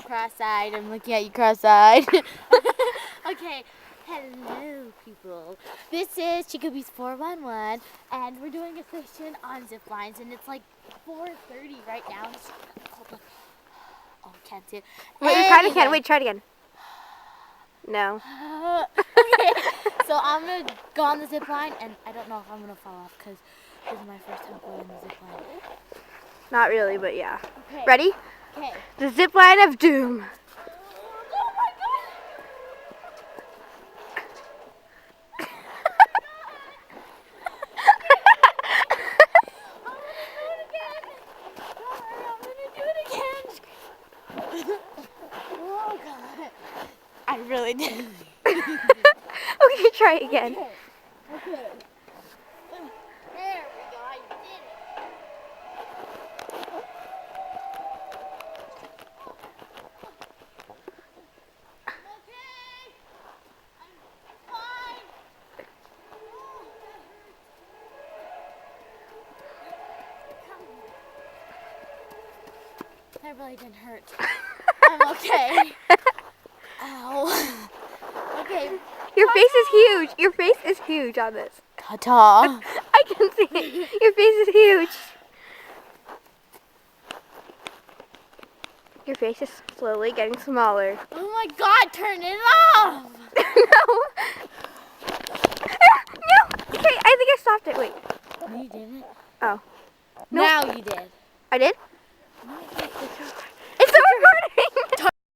cross-eyed. I'm looking at you cross-eyed. Okay. Hello, people. This is Chicobees 411, and we're doing a session on zip lines, and it's like 4:30 right now. It's cold. Oh, can't do it. Wait, we kind of can. Wait, try it again. No. Okay, so I'm going to go on the zip line, and I don't know if I'm going to fall off because this is my first time going on the zip line. Not really, but yeah. Okay. Ready? Okay. The zip line of doom. Oh my God! Oh God! I really did. Okay, try it again. Okay. There we go. I did it. I'm okay. I'm fine. That really didn't hurt. I'm okay. Ow. Okay. Your face is huge. Your face is huge on this. Ta-ta. I can see it. Your face is huge. Your face is slowly getting smaller. Oh my God, turn it off. No. No. Okay, I think I stopped it. Wait. No, you didn't. Oh. Now you did. I did?